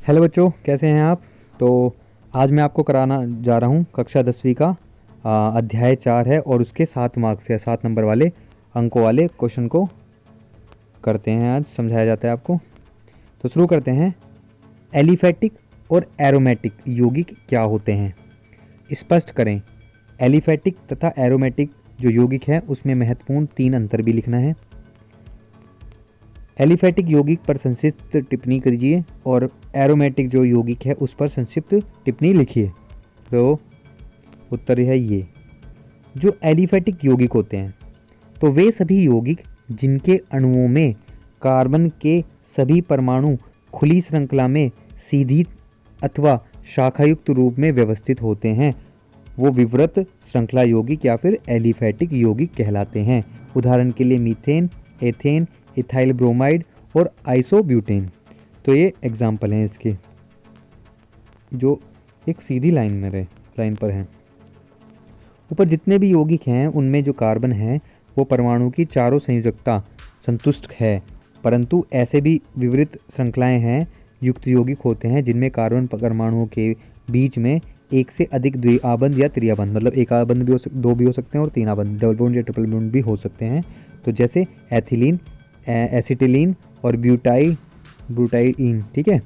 Hello बच्चों, कैसे हैं आप। तो आज मैं आपको कराना जा रहा हूँ कक्षा 10वीं का अध्याय 4 है और उसके 7 मार्क्स या 7 नंबर वाले अंकों वाले क्वेश्चन को करते हैं। आज समझाया जाता है आपको। तो शुरू करते हैं। एलिफैटिक और एरोमेटिक यौगिक क्या होते हैं, स्पष्ट करें। एलिफैटिक तथा एरोमेटिक जो यौगिक है उसमें महत्वपूर्ण 3 अंतर भी लिखना है। एलिफैटिक यौगिक पर संक्षिप्त टिप्पणी कीजिए और एरोमेटिक जो यौगिक है उस पर संक्षिप्त टिप्पणी लिखिए। तो उत्तर है ये। जो एलिफैटिक यौगिक होते हैं तो वे सभी यौगिक जिनके अणुओं में कार्बन के सभी परमाणु खुली श्रृंखला में सीधी अथवा शाखायुक्त रूप में व्यवस्थित होते हैं वो विवृत श्रृंखला यौगिक या फिर एलिफैटिक यौगिक कहलाते हैं। उदाहरण के लिए मीथेन, एथेन, इथाइल ब्रोमाइड और आइसोब्यूटेन। तो ये एग्जाम्पल हैं इसके जो एक सीधी लाइन पर हैं। ऊपर जितने भी यौगिक हैं उनमें जो कार्बन है वो परमाणु की चारों संयोजकता संतुष्ट है, परंतु ऐसे भी विवृत श्रृंखलाएं हैं युक्त यौगिक होते हैं जिनमें कार्बन परमाणुओं के बीच में एक से अधिक द्विआबंध या त्रिआबंध, मतलब एक आबंध भी दो भी हो सकते हैं और 3 आबंध, डबल बॉन्ड या ट्रिपल बॉन्ड भी हो सकते हैं। तो जैसे एथिलीन, एसिटिलीन और ब्यूटाइइन। ठीक है।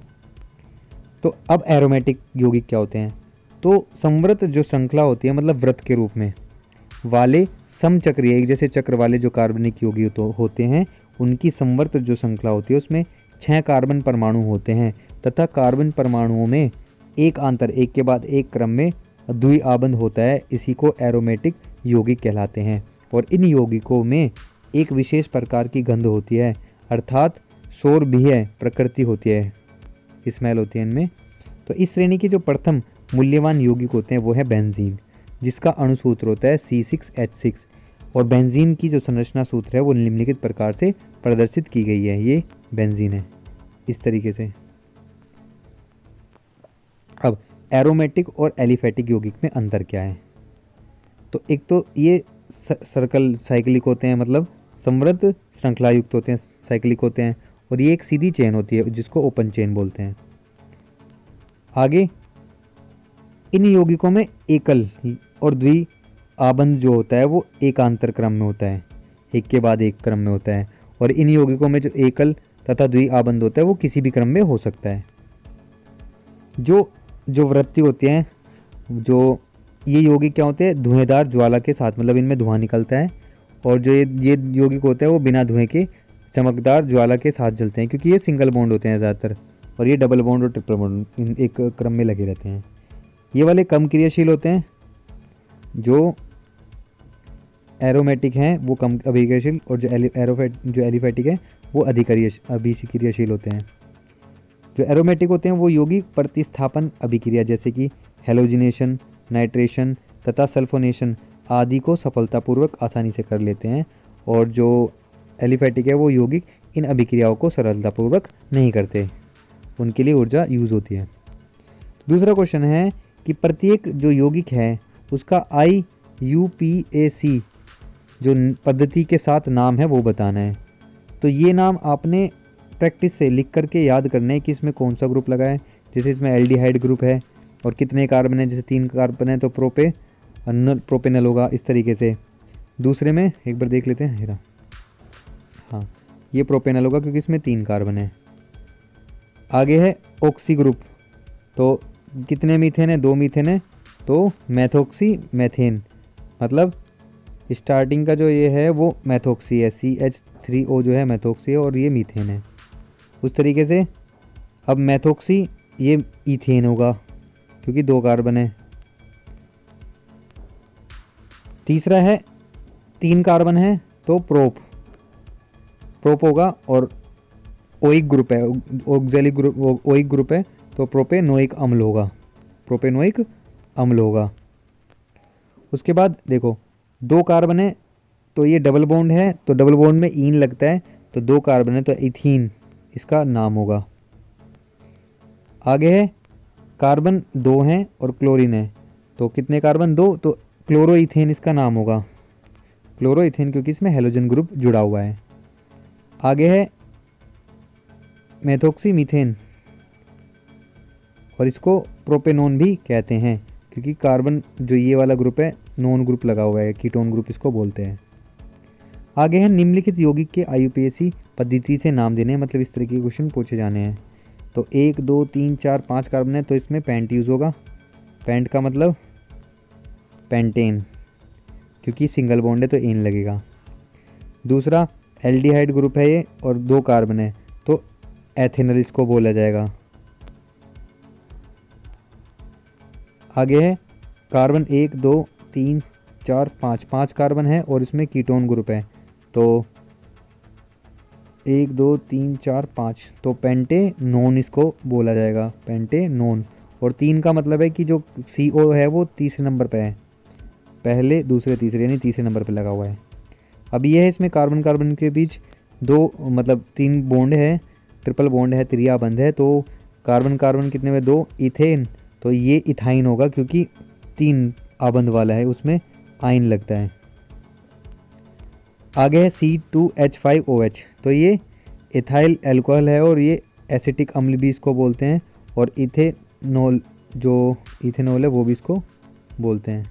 तो अब एरोमेटिक यौगिक क्या होते हैं। तो संवृत जो श्रृंखला होती है, मतलब व्रत के रूप में वाले समचक्रीय एक जैसे चक्र वाले जो कार्बनिक यौगिक तो होते हैं उनकी संवर्त जो श्रृंखला होती है उसमें 6 कार्बन परमाणु होते हैं तथा कार्बन परमाणुओं में एक आंतर एक के बाद एक क्रम में द्विआबंध होता है। इसी को एरोमेटिक यौगिक कहलाते हैं। और इन यौगिकों में एक विशेष प्रकार की गंध होती है, अर्थात सौरभीय प्रकृति होती है, स्मेल होती है इनमें। तो इस श्रेणी के जो प्रथम मूल्यवान यौगिक होते हैं वो है बेंजीन, जिसका अणुसूत्र होता है C6H6। और बेंजीन की जो संरचना सूत्र है वो निम्नलिखित प्रकार से प्रदर्शित की गई है। ये बेंजीन है इस तरीके से। अब एरोमेटिक और एलिफैटिक यौगिक में अंतर क्या है। तो एक तो ये सर्कल साइक्लिक होते हैं, मतलब समृद्ध श्रृंखला युक्त होते हैं, साइक्लिक होते हैं। और ये एक सीधी चेन होती है जिसको ओपन चेन बोलते हैं। आगे इन यौगिकों में एकल और द्वि आबंध जो होता है वो एकांतर क्रम में होता है, एक के बाद एक क्रम में होता है। और इन यौगिकों में जो एकल तथा द्वि आबंध होता है वो किसी भी क्रम में हो सकता है। जो वृत्ति होती हैं, जो ये यौगिक क्या होते हैं, धुएंदार ज्वाला के साथ, मतलब इनमें धुआं निकलता है। और जो ये यौगिक होते हैं वो बिना धुएं के चमकदार ज्वाला के साथ जलते हैं, क्योंकि ये सिंगल बॉन्ड होते हैं ज़्यादातर। और ये डबल बॉन्ड और ट्रिपल बॉन्ड एक क्रम में लगे रहते हैं। ये वाले कम क्रियाशील होते हैं, जो एरोमेटिक हैं वो कम अभिक्रियाशील, और जो एलिफैटिक है वो अधिक अभिक्रियाशील होते हैं। जो एरोमेटिक होते हैं वो यौगिक प्रतिस्थापन अभिक्रिया जैसे कि हेलोजिनेशन, नाइट्रेशन तथा सल्फोनेशन आदि को सफलतापूर्वक आसानी से कर लेते हैं। और जो एलिफैटिक है वो यौगिक इन अभिक्रियाओं को सरलतापूर्वक नहीं करते, उनके लिए ऊर्जा यूज़ होती है। दूसरा क्वेश्चन है कि प्रत्येक जो यौगिक है उसका IUPAC जो पद्धति के साथ नाम है वो बताना है। तो ये नाम आपने प्रैक्टिस से लिख करके याद करना है कि इसमें कौन सा ग्रुप लगा है। जैसे इसमें एल्डिहाइड ग्रुप है और कितने कार्बन है, जैसे 3 कार्बन है तो प्रोपेनल होगा, इस तरीके से। दूसरे में एक बार देख लेते हैं, हेरा, हाँ ये प्रोपेनल होगा क्योंकि इसमें 3 कार्बन है। आगे है ऑक्सी ग्रुप, तो कितने मीथेन है, 2 मीथेन है तो मैथोक्सी मेथेन, मतलब स्टार्टिंग का जो ये है वो मैथोक्सी है, CH3O जो है मैथोक्सी है और ये मीथेन है, उस तरीके से। अब मैथोक्सी ये इथेन होगा क्योंकि 2 कार्बन है। तीसरा है 3 कार्बन है तो प्रोप होगा। और ओइक ग्रुप है, ऑक्जेलिक ग्रुप ओइक ग्रुप है तो प्रोपेनोइक अम्ल होगा। उसके बाद देखो 2 कार्बन है तो ये डबल बॉन्ड है, तो डबल बॉन्ड में ईन लगता है, तो 2 कार्बन है तो इथीन इसका नाम होगा। आगे है कार्बन 2 हैं और क्लोरीन है, तो कितने कार्बन, 2, तो क्लोरोइथेन इसका नाम होगा, क्लोरोइथेन, क्योंकि इसमें हेलोजन ग्रुप जुड़ा हुआ है। आगे है मेथोक्सी मीथेन, और इसको प्रोपेनोन भी कहते हैं क्योंकि कार्बन जो ये वाला ग्रुप है नॉन ग्रुप लगा हुआ है, कीटोन ग्रुप इसको बोलते हैं। आगे है निम्नलिखित यौगिक के आईयूपीएसी पद्धति से नाम देने, मतलब इस तरह के क्वेश्चन पूछे जाने हैं। तो 1 2 3 4 5 कार्बन है तो इसमें पेंट यूज़ होगा। पेंट का मतलब पेंटेन, क्योंकि सिंगल बॉन्ड है तो एन लगेगा। दूसरा एल्डिहाइड ग्रुप है ये और 2 कार्बन है तो एथेनॉल इसको बोला जाएगा। आगे है कार्बन 1 2 3 4 5, 5 कार्बन है और इसमें कीटोन ग्रुप है तो 1 2 3 4 5 तो पेंटेनोन इसको बोला जाएगा, पेंटेनोन। और 3 का मतलब है कि जो CO है वो तीसरे नंबर पे है, पहले दूसरे तीसरे यानी तीसरे नंबर पे लगा हुआ है। अब ये है इसमें कार्बन कार्बन के बीच 2 मतलब 3 बॉन्ड है, ट्रिपल बॉन्ड है, त्रिया बंध है तो कार्बन कार्बन कितने में 2, इथेन तो ये इथाइन होगा क्योंकि 3 आबंध वाला है उसमें आयन लगता है। आगे है C2H5OH तो ये इथाइल अल्कोहल है और ये एसिटिक अम्ल भी इसको बोलते हैं और इथेनॉल जो इथेनॉल है वो भी इसको बोलते हैं,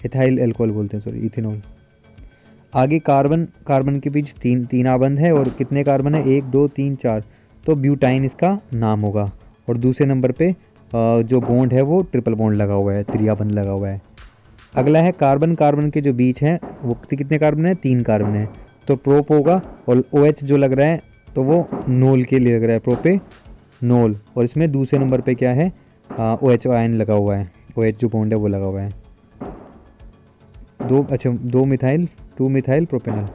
इथाइल अल्कोहल बोलते हैं, सॉरी इथेनॉल। आगे कार्बन कार्बन के बीच 3 आबंध है और कितने कार्बन है 1 2 3 4 तो ब्यूटाइन इसका नाम होगा। और दूसरे नंबर पे जो बॉन्ड है वो ट्रिपल बॉन्ड लगा हुआ है, त्रियाबंध लगा हुआ है। अगला है कार्बन कार्बन के जो बीच हैं वो कितने कार्बन है 3 कार्बन है तो प्रोप होगा और OH जो लग रहा है तो वो नोल के लिए लग रहा है, प्रोपे नोल। और इसमें दूसरे नंबर पे क्या है OH आयन लगा हुआ है, OH जो बॉन्ड है वो लगा हुआ है। 2 methyl 2 methyl propanol,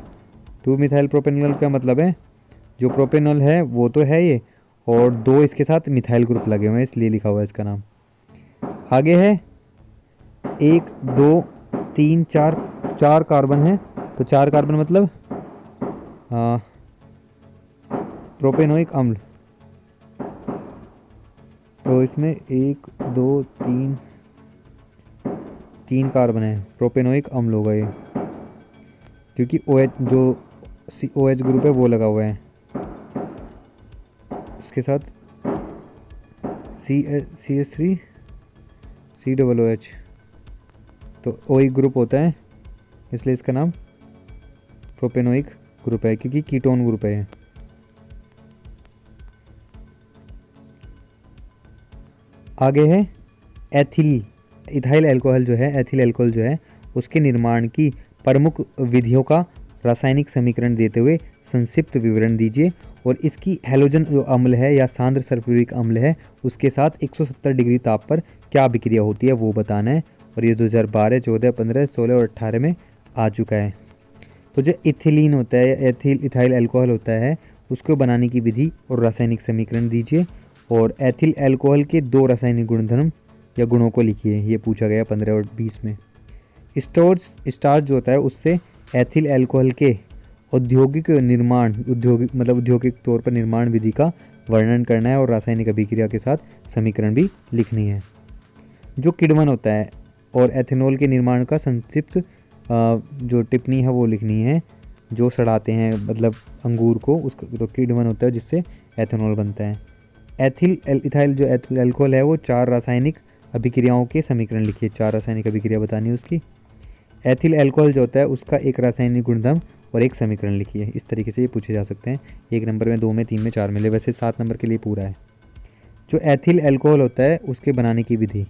2 methyl propanol का मतलब है जो प्रोपेनॉल है वो तो है ये और 2 इसके साथ मिथाइल ग्रुप लगे हुए हैं इसलिए लिखा हुआ है इसका नाम। आगे है 1 2 3 4, 4 कार्बन है तो 4 कार्बन मतलब प्रोपेनोइक अम्ल तो इसमें 1 2 3 कार्बन है, प्रोपेनोइक अम्ल होगा ये क्योंकि OH जो OH ग्रुप है वो लगा हुआ है इसके साथ CH3 COOH तो OH ग्रुप होता है इसलिए इसका नाम प्रोपेनोइक ग्रुप है क्योंकि कीटोन ग्रुप है। आगे है इथाइल अल्कोहल जो है, एथिल अल्कोहल जो है उसके निर्माण की प्रमुख विधियों का रासायनिक समीकरण देते हुए संक्षिप्त विवरण दीजिए और इसकी हैलोजन जो अम्ल है या सांद्र सल्फ्यूरिक अम्ल है उसके साथ 170 डिग्री ताप पर क्या अभिक्रिया होती है वो बताना है। और ये 2012, 14, 15, 16 और 18 में आ चुका है। तो जो इथिलीन होता है इथाइल अल्कोहल होता है उसको बनाने की विधि और रासायनिक समीकरण दीजिए और एथिल अल्कोहल के 2 रासायनिक गुणधर्म या गुणों को लिखिए, ये पूछा गया 15 और 20 में। स्टार्च जो होता है उससे एथिल अल्कोहल के औद्योगिक तौर पर निर्माण विधि का वर्णन करना है और रासायनिक अभिक्रिया के साथ समीकरण भी लिखनी है। जो किण्वन होता है और एथेनॉल के निर्माण का संक्षिप्त जो टिप्पणी है वो लिखनी है। जो सड़ाते हैं मतलब अंगूर को उसका तो किण्वन होता है जिससे एथेनॉल बनता है। इथाइल जो एथिल अल्कोहल है वो 4 रासायनिक अभिक्रियाओं के समीकरण लिखिए, 4 रासायनिक अभिक्रिया बतानी है उसकी। एथिल अल्कोहल जो होता है उसका एक रासायनिक गुणधर्म और एक समीकरण लिखिए। इस तरीके से ये पूछे जा सकते हैं, 1 नंबर में, 2 में, 3 में, 4 में, वैसे 7 नंबर के लिए पूरा है। जो एथिल अल्कोहल होता है उसके बनाने की विधि,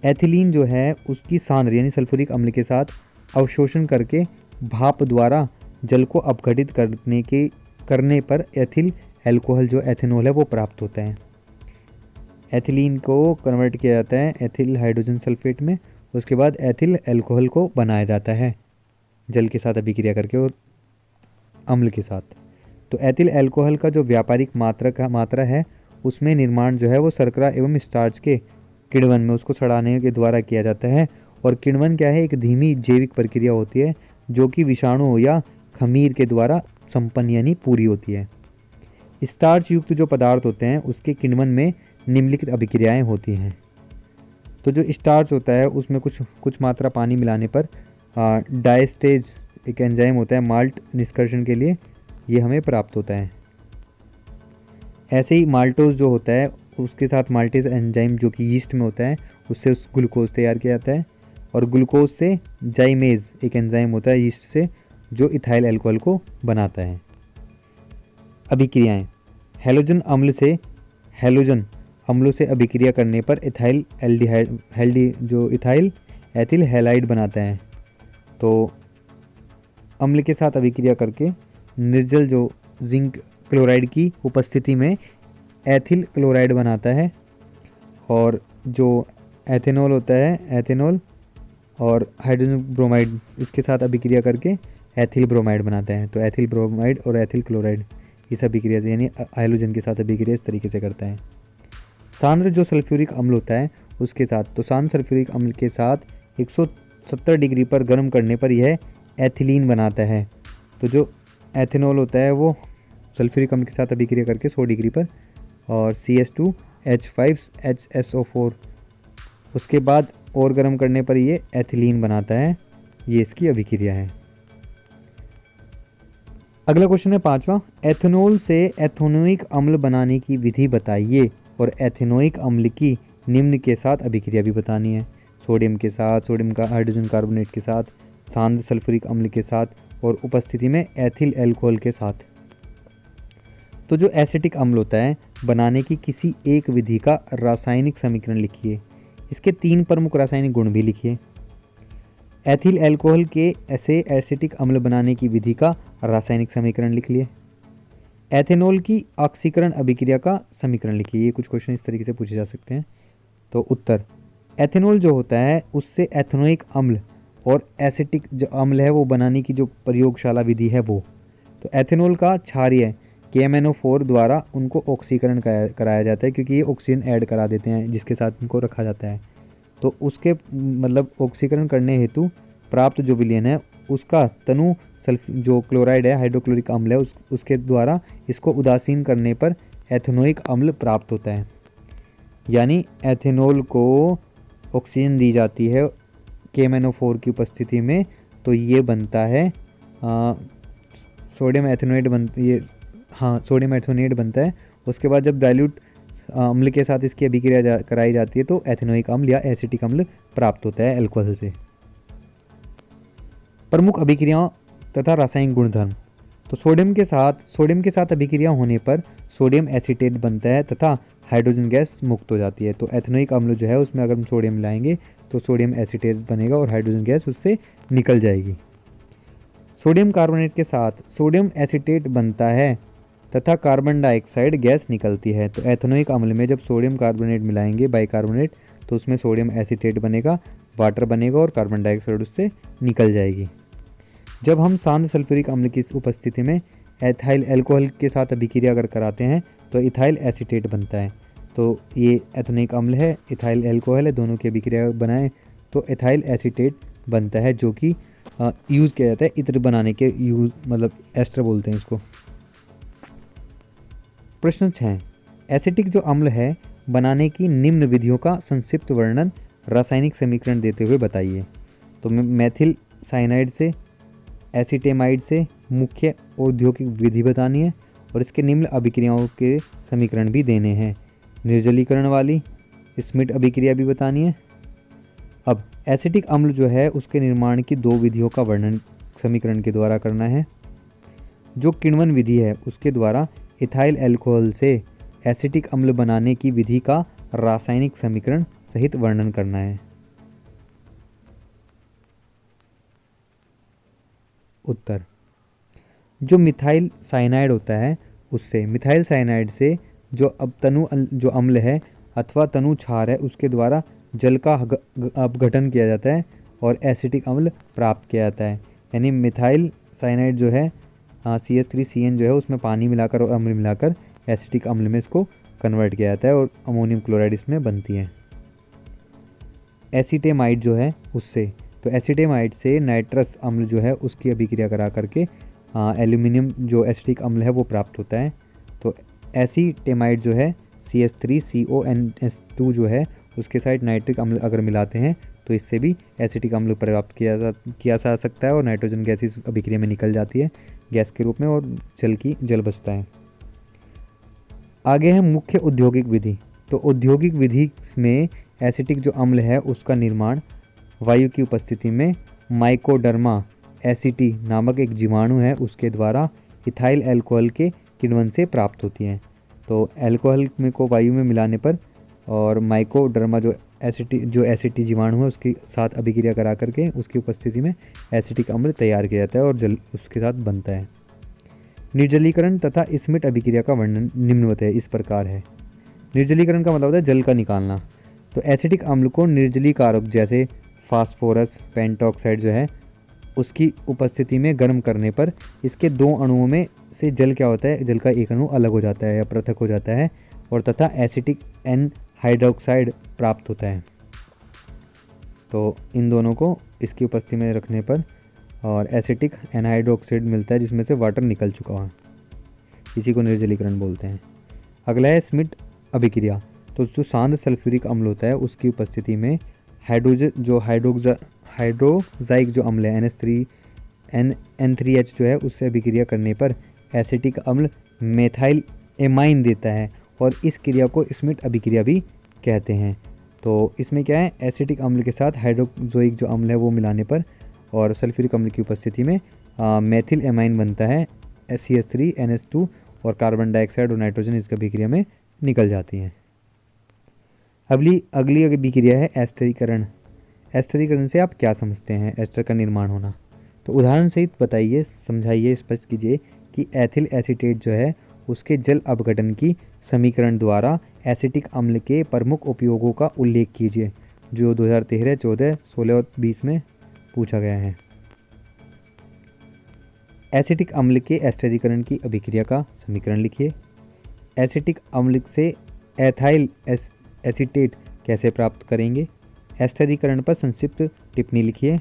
एथिलीन जो है उसकी सांद्र यानी सल्फ्यूरिक अम्ल के साथ अवशोषण करके भाप द्वारा जल को अपघटित करने पर एथिल अल्कोहल जो एथेनॉल है वो प्राप्त होता है। एथिलीन को कन्वर्ट किया जाता है एथिल हाइड्रोजन सल्फेट में, उसके बाद एथिल अल्कोहल को बनाया जाता है जल के साथ अभिक्रिया करके और अम्ल के साथ। तो एथिल अल्कोहल का जो व्यापारिक मात्रा है उसमें निर्माण जो है वो शर्करा एवं स्टार्च के किण्वन में उसको सड़ाने के द्वारा किया जाता है। और किण्वन क्या है, एक धीमी जैविक प्रक्रिया होती है जो कि विषाणु या खमीर के द्वारा संपन्न यानी पूरी होती है। स्टार्च युक्त जो पदार्थ होते हैं उसके किण्वन में निम्नलिखित अभिक्रियाएं होती हैं। तो जो स्टार्च होता है उसमें कुछ मात्रा पानी मिलाने पर डायस्टेज एक एंजाइम होता है माल्ट निष्कर्षण के लिए, ये हमें प्राप्त होता है। ऐसे ही माल्टोज जो होता है उसके साथ माल्टेज एंजाइम जो कि यीस्ट में होता है उससे उस ग्लूकोज तैयार किया जाता है, और ग्लूकोज से जाइमेज एक एंजाइम होता है यीस्ट से जो इथाइल अल्कोहल को बनाता है। अभिक्रियाएं, हैलोजन अम्लों से अभिक्रिया करने पर इथाइल इथाइल एथिल हैलाइड बनाता है। तो अम्ल के साथ अभिक्रिया करके निर्जल जो जिंक क्लोराइड की उपस्थिति में एथिल क्लोराइड बनाता है, और जो एथेनॉल होता है, एथेनॉल और हाइड्रोजन ब्रोमाइड इसके साथ अभिक्रिया करके एथिल ब्रोमाइड बनाता है। तो एथिल ब्रोमाइड और एथिल क्लोराइड इस अभिक्रिया से यानी हाइड्रोजन के साथ अभिक्रिया इस तरीके से करता है। सांद्र जो सल्फ्यूरिक अम्ल होता है उसके साथ, तो सांद्र सल्फ्यूरिक अम्ल के साथ 170 डिग्री पर गर्म करने पर यह एथिलीन बनाता है। तो जो एथेनॉल होता है वो सल्फ्यूरिक अम्ल के साथ अभिक्रिया करके 100 डिग्री पर, और CH2H5HSO4 उसके बाद और गर्म करने पर ये एथिलीन बनाता है। ये इसकी अभिक्रिया है। अगला क्वेश्चन है 5वां, एथेनॉल से एथेनोइक अम्ल बनाने की विधि बताइए और एथेनोइक अम्ल की निम्न के साथ अभिक्रिया भी बतानी है। सोडियम के साथ, सोडियम का हाइड्रोजन कार्बोनेट के साथ, सांद्र सल्फ्यूरिक अम्ल के साथ और उपस्थिति में एथिल अल्कोहल के साथ। तो जो एसिटिक अम्ल होता है बनाने की किसी एक विधि का रासायनिक समीकरण लिखिए। इसके 3 प्रमुख रासायनिक गुण भी लिखिए। एथिल अल्कोहल के ऐसे एसिटिक अम्ल बनाने की विधि का रासायनिक समीकरण लिख लिए। एथेनॉल की ऑक्सीकरण अभिक्रिया का समीकरण लिखिए। ये कुछ क्वेश्चन इस तरीके से पूछे जा सकते हैं। तो उत्तर, एथेनॉल जो होता है उससे एथेनोइक अम्ल और एसिटिक जो अम्ल है वो बनाने की जो प्रयोगशाला विधि है वो, तो एथेनॉल का क्षारीय KMnO4 द्वारा उनको ऑक्सीकरण कराया जाता है, क्योंकि ये ऑक्सीजन ऐड करा देते हैं जिसके साथ उनको रखा जाता है। तो उसके मतलब ऑक्सीकरण करने हेतु प्राप्त जो विलयन है उसका तनु जो क्लोराइड है, हाइड्रोक्लोरिक अम्ल है, उसके द्वारा इसको उदासीन करने पर एथेनोइक अम्ल प्राप्त होता है। यानी एथेनॉल को ऑक्सीजन दी जाती है KMnO4 की उपस्थिति में, तो ये बनता है सोडियम एथेनोएट सोडियम एथेनोएट बनता है। उसके बाद जब डाइल्यूट अम्ल के साथ इसकी अभिक्रिया कराई जाती है तो एथेनोइक अम्ल या एसिटिक अम्ल प्राप्त होता है अल्कोहल से। प्रमुख अभिक्रियाओं तथा रासायनिक गुणधर्म, तो सोडियम के साथ अभिक्रिया होने पर सोडियम एसीटेट बनता है तथा हाइड्रोजन गैस मुक्त हो जाती है। तो एथेनोइक अम्ल जो है उसमें अगर हम सोडियम मिलाएंगे तो सोडियम एसीटेट बनेगा और हाइड्रोजन गैस उससे निकल जाएगी। सोडियम कार्बोनेट के साथ सोडियम एसीटेट बनता है तथा कार्बन डाइऑक्साइड गैस निकलती है। तो एथेनोइक अम्ल में जब सोडियम कार्बोनेट मिलाएंगे बाइकार्बोनेट तो उसमें सोडियम एसीटेट बनेगा, वाटर बनेगा और कार्बन डाइऑक्साइड उससे निकल जाएगी। जब हम सांद्र सल्फ्यूरिक अम्ल की उपस्थिति में एथाइल अल्कोहल के साथ अभिक्रिया अगर कराते हैं तो इथाइल एसीटेट बनता है। तो ये एथेनोइक अम्ल है, इथाइल अल्कोहल है, दोनों की अभिक्रिया बनाएं तो एथाइल एसीटेट बनता है, जो कि यूज़ किया जाता है इत्र बनाने के, यूज मतलब एस्टर बोलते हैं इसको। प्रश्न 6, एसिटिक जो अम्ल है बनाने की निम्न विधियों का संक्षिप्त वर्णन रासायनिक समीकरण देते हुए बताइए। तो मेथिल साइनाइड से, एसीटेमाइड से मुख्य औद्योगिक विधि बतानी है और इसके निम्न अभिक्रियाओं के समीकरण भी देने हैं। निर्जलीकरण वाली स्मिट अभिक्रिया भी बतानी है। अब एसिटिक अम्ल जो है उसके निर्माण की 2 विधियों का वर्णन समीकरण के द्वारा करना है। जो किण्वन विधि है उसके द्वारा इथाइल अल्कोहल से एसिटिक अम्ल बनाने की विधि का रासायनिक समीकरण सहित वर्णन करना है। उत्तर, जो मिथाइल साइनाइड होता है उससे, मिथाइल साइनाइड से जो जो अम्ल है अथवा तनु क्षार है उसके द्वारा जल का अपघटन किया जाता है और एसिटिक अम्ल प्राप्त किया जाता है। यानी मिथाइल साइनाइड जो है CH3CN जो है उसमें पानी मिलाकर और अम्ल मिलाकर एसिटिक अम्ल में इसको कन्वर्ट किया जाता है और अमोनियम क्लोराइड इसमें बनती है। एसीटेमाइड जो है उससे, तो एसीटेमाइड से नाइट्रस अम्ल जो है उसकी अभिक्रिया करा करके एल्यूमिनियम जो एसिटिक अम्ल है वो प्राप्त होता है। तो एसीटेमाइड जो है CH3CONS2 जो है उसके साथ नाइट्रिक अम्ल अगर मिलाते हैं तो इससे भी एसिटिक अम्ल प्राप्त किया जा सकता है और नाइट्रोजन गैस इस अभिक्रिया में निकल जाती है गैस के रूप में और जल बचता है। आगे है मुख्य औद्योगिक विधि। तो औद्योगिक विधि में एसिटिक जो अम्ल है उसका निर्माण वायु की उपस्थिति में माइकोडर्मा एसिटी नामक एक जीवाणु है उसके द्वारा इथाइल अल्कोहल के किण्वन से प्राप्त होती हैं। तो अल्कोहल में को वायु में मिलाने पर और माइकोडर्मा जो एसिटी जीवाणु है उसके साथ अभिक्रिया करा करके उसकी उपस्थिति में एसिटिक अम्ल तैयार किया जाता है और जल उसके साथ बनता है। निर्जलीकरण तथा स्मिट अभिक्रिया का वर्णन निम्नवत है, इस प्रकार है। निर्जलीकरण का मतलब होता है जल का निकालना। तो एसिटिक अम्ल को निर्जलीकारक जैसे फास्फोरस पेंटॉक्साइड जो है उसकी उपस्थिति में गर्म करने पर इसके 2 अणुओं में से जल क्या होता है, जल का एक अणु अलग हो जाता है या पृथक हो जाता है और तथा एसिटिक एन हाइड्रोक्साइड प्राप्त होता है। तो इन दोनों को इसकी उपस्थिति में रखने पर और एसिटिक एनहाइड्रोक्साइड मिलता है जिसमें से वाटर निकल चुका है, इसी को निर्जलीकरण बोलते हैं। अगला है स्मिट अभिक्रिया। तो जो शांत सल्फ्यूरिक अम्ल होता है उसकी उपस्थिति में हाइड्रोजाइक जो अम्ल है N3H जो है उससे अभिक्रिया करने पर एसिटिक अम्ल मेथाइल एमाइन देता है और इस क्रिया को स्मिट अभिक्रिया भी कहते हैं। तो इसमें क्या है, एसिटिक अम्ल के साथ हाइड्रोजोइक जो अम्ल है वो मिलाने पर और सल्फ्यूरिक अम्ल की उपस्थिति में मेथिल एमाइन बनता है CH3NH2 और कार्बन डाइऑक्साइड और नाइट्रोजन इसकी अभिक्रिया में निकल जाती हैं। अगली अभिक्रिया है एस्टरीकरण। एस्टरीकरण से आप क्या समझते हैं, एस्टर का निर्माण होना। तो उदाहरण सहित बताइए, समझाइए, स्पष्ट कीजिए कि एथिल एसीटेट जो है उसके जल अपघटन की समीकरण द्वारा एसिटिक अम्ल के प्रमुख उपयोगों का उल्लेख कीजिए, जो 2013, 14, 16 और 20 में पूछा गया है। एसिटिक अम्ल के एस्टरीकरण की अभिक्रिया का समीकरण लिखिए। एसिटिक अम्ल से एथाइल एसीटेट कैसे प्राप्त करेंगे। एस्टरीकरण पर संक्षिप्त टिप्पणी लिखिए।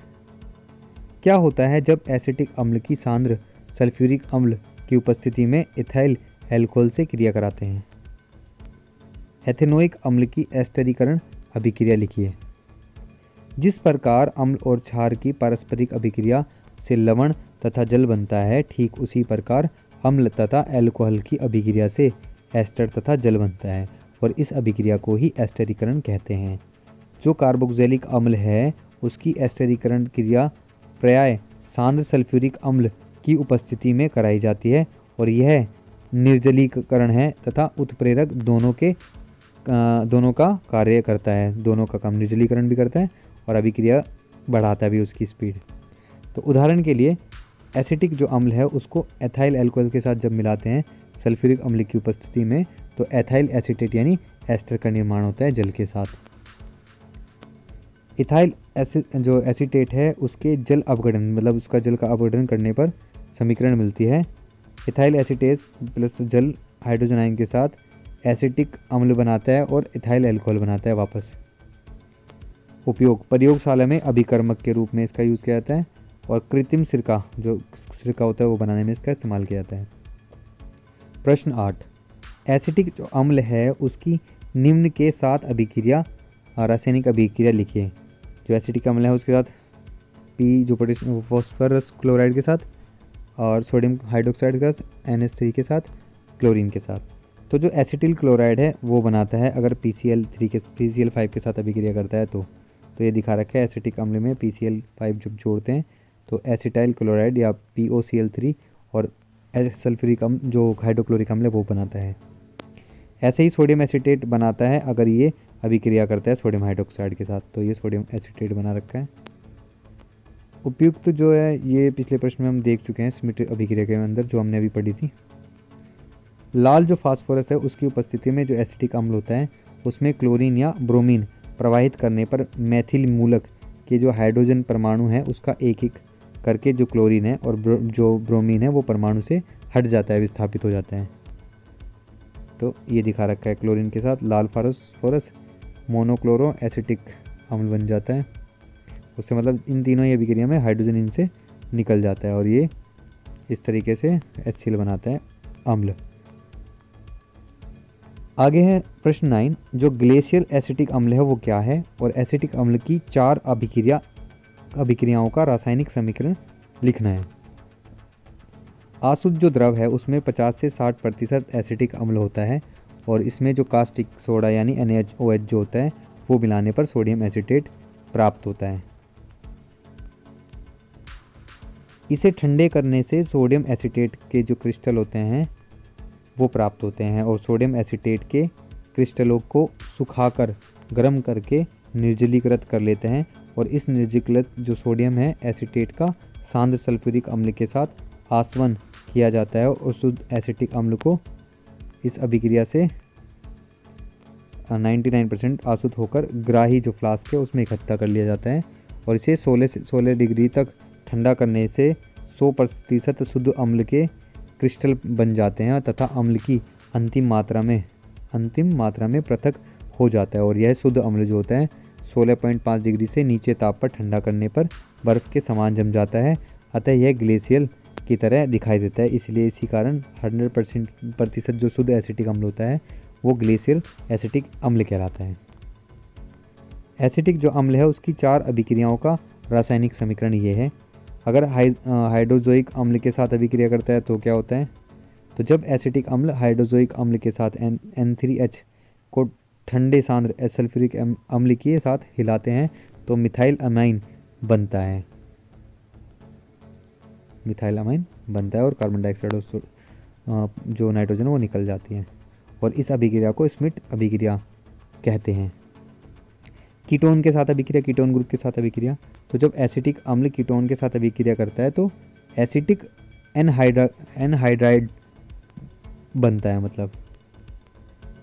क्या होता है जब एसिटिक अम्ल की सांद्र सल्फ्यूरिक अम्ल की उपस्थिति में इथाइल अल्कोहल से क्रिया कराते हैं। एथेनोइक अम्ल की एस्टरीकरण अभिक्रिया लिखिए। जिस प्रकार अम्ल और क्षार की पारस्परिक अभिक्रिया से लवण तथा जल बनता है, ठीक उसी प्रकार अम्ल तथा अल्कोहल की अभिक्रिया से एस्टर तथा जल बनता है और इस अभिक्रिया को ही एस्टरीकरण कहते हैं। जो कार्बोक्सिलिक अम्ल है उसकी एस्टरीकरण क्रिया प्रायः सांद्र सल्फ्यूरिक अम्ल की उपस्थिति में कराई जाती है और यह निर्जलीकरण है तथा उत्प्रेरक दोनों का कार्य करता है। दोनों का काम निर्जलीकरण भी करता है और अभिक्रिया बढ़ाता भी उसकी स्पीड। तो उदाहरण के लिए एसिटिक जो अम्ल है उसको एथाइल अल्कोहल के साथ जब मिलाते हैं सल्फ्यूरिक अम्ल की उपस्थिति में तो एथाइल एसीटेट यानी एस्टर का निर्माण होता है जल के साथ। इथाइल जो एसीटेट है उसके जल अपघटन मतलब उसका जल का अपघटन करने पर समीकरण मिलती है। इथाइल एसीटेट प्लस जल हाइड्रोजन आयन के साथ एसिटिक अम्ल बनाता है और इथाइल अल्कोहल बनाता है वापस। उपयोग प्रयोगशाला में अभिकर्मक के रूप में इसका यूज़ किया जाता है और कृत्रिम सिरका जो सिरका होता है वो बनाने में इसका इस्तेमाल किया जाता है। प्रश्न 8, एसिटिक जो अम्ल है उसकी निम्न के साथ अभिक्रिया रासायनिक अभिक्रिया लिखिए। जो एसिटिक अम्ल है उसके साथ पी जो फॉस्फोरस क्लोराइड के साथ और सोडियम हाइड्रोक्साइड के साथ NH3 के साथ क्लोरीन के साथ। तो जो एसिटिल क्लोराइड है वो बनाता है अगर PCl5 के साथ अभिक्रिया करता है तो ये दिखा रखा है। एसिटिक अम्ल में PCl5 जब जोड़ते हैं तो एसिटाइल क्लोराइड या POCl3 और सल्फ्यूरिक अम्ल जो हाइड्रोक्लोरिक अम्ल है वो बनाता है। ऐसे ही सोडियम एसीटेट बनाता है अगर ये अभिक्रिया करता है सोडियम हाइड्रोक्साइड के साथ, तो ये सोडियम एसीटेट बना रखा है। उपयुक्त जो है ये पिछले प्रश्न में हम देख चुके हैं स्मिट अभिक्रिया के अंदर जो हमने अभी पढ़ी थी। लाल जो फास्फोरस है उसकी उपस्थिति में जो एसिटिक अम्ल होता है उसमें क्लोरीन या ब्रोमीन प्रवाहित करने पर मैथिल मूलक के जो हाइड्रोजन परमाणु है उसका एक एक करके जो क्लोरीन है और जो ब्रोमीन है वो परमाणु से हट जाता है, विस्थापित हो जाता है। तो ये दिखा रखा है क्लोरीन के साथ लाल फास्फोरस मोनोक्लोरो एसिटिक अम्ल बन जाता है। उससे मतलब इन तीनों ही अभिक्रिया में हाइड्रोजन इनसे निकल जाता है और ये इस तरीके से HCl बनाता है अम्ल। आगे है प्रश्न 9, जो ग्लेशियल एसिटिक अम्ल है वो क्या है और एसिटिक अम्ल की 4 अभिक्रियाओं का रासायनिक समीकरण लिखना है। आसुत जो द्रव है उसमें 50 से 60% एसिटिक अम्ल होता है और इसमें जो कास्टिक सोडा यानी NaOH जो होता है वो मिलाने पर सोडियम एसीटेट प्राप्त होता है। इसे ठंडे करने से सोडियम एसीटेट के जो क्रिस्टल होते हैं वो प्राप्त होते हैं और सोडियम एसीटेट के क्रिस्टलों को सुखाकर गर्म करके निर्जलीकृत कर लेते हैं और इस निर्जलीकृत जो सोडियम है एसीटेट का सांद्र सल्फ्यूरिक अम्ल के साथ आसवन किया जाता है और शुद्ध एसिटिक अम्ल को इस अभिक्रिया से 99% आसुत होकर ग्राही जो फ्लास्क है उसमें इकट्ठा कर लिया जाता है और इसे 16 डिग्री तक ठंडा करने से 100% शुद्ध अम्ल के क्रिस्टल बन जाते हैं तथा अम्ल की अंतिम मात्रा में पृथक हो जाता है और यह शुद्ध अम्ल जो होता है 16.5 डिग्री से नीचे ताप पर ठंडा करने पर बर्फ़ के समान जम जाता है। अतः यह ग्लेशियल की तरह दिखाई देता है, इसलिए इसी कारण 100% जो शुद्ध एसिटिक अम्ल होता है वो ग्लेशियल एसिटिक अम्ल कहलाता है। एसिटिक जो अम्ल है उसकी 4 अभिक्रियाओं का रासायनिक समीकरण ये है। अगर हाइड्रोजोइक अम्ल के साथ अभिक्रिया करता है तो क्या होता है, तो जब एसिटिक अम्ल हाइड्रोजोइक अम्ल के साथ N3H को ठंडे सांद्र सल्फ्यूरिक अम्ल के साथ हिलाते हैं तो मिथाइल अमाइन बनता है। और कार्बन डाइऑक्साइड जो नाइट्रोजन वो निकल जाती है और इस अभिक्रिया को स्मिट अभिक्रिया कहते हैं। कीटोन के साथ अभिक्रिया, कीटोन ग्रुप के साथ अभिक्रिया, तो जब एसिटिक अम्ल कीटोन के साथ अभिक्रिया करता है तो एसिटिक एनहाइड्राइड बनता है, मतलब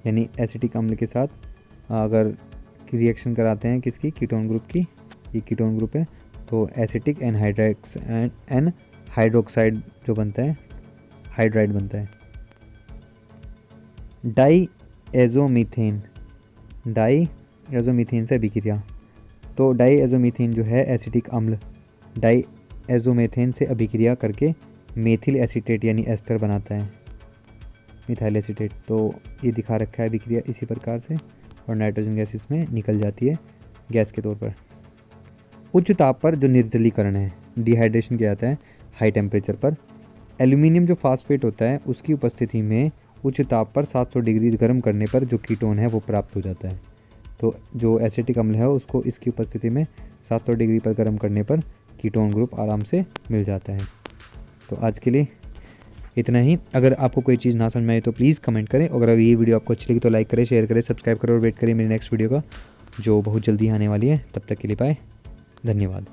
यानी एसिटिक अम्ल के साथ अगर रिएक्शन कराते हैं किसकी, कीटोन ग्रुप की, ये कीटोन ग्रुप है, तो एसिटिक एनहाइड्रोक्साइड जो बनता है हाइड्राइड बनता है। डाईएज़ोमीथेन से अभिक्रिया, तो डाईएज़ोमीथेन जो है एसिटिक अम्ल डाईएज़ोमीथेन से अभिक्रिया करके मेथिल एसीटेट यानी एस्टर बनाता है, मिथाइल एसीटेट। तो ये दिखा रखा है अभिक्रिया इसी प्रकार से और नाइट्रोजन गैस इसमें निकल जाती है गैस के तौर पर। उच्च ताप पर जो निर्जलीकरण है, डिहाइड्रेशन किया जाता है हाई टेम्परेचर पर, एल्यूमिनियम जो फास्फेट होता है उसकी उपस्थिति में उच्च ताप पर 700 डिग्री गर्म करने पर जो कीटोन है वो प्राप्त हो जाता है। तो जो एसिटिक अम्ल है उसको इसकी उपस्थिति में 700 डिग्री पर गर्म करने पर कीटोन ग्रुप आराम से मिल जाता है। तो आज के लिए इतना ही। अगर आपको कोई चीज़ ना समझ में आए तो प्लीज़ कमेंट करें, और अगर ये वीडियो आपको अच्छी लगी तो लाइक करें, शेयर करें, सब्सक्राइब करें और वेट करें मेरी नेक्स्ट वीडियो का जो बहुत जल्दी आने वाली है। तब तक के लिए बाय, धन्यवाद।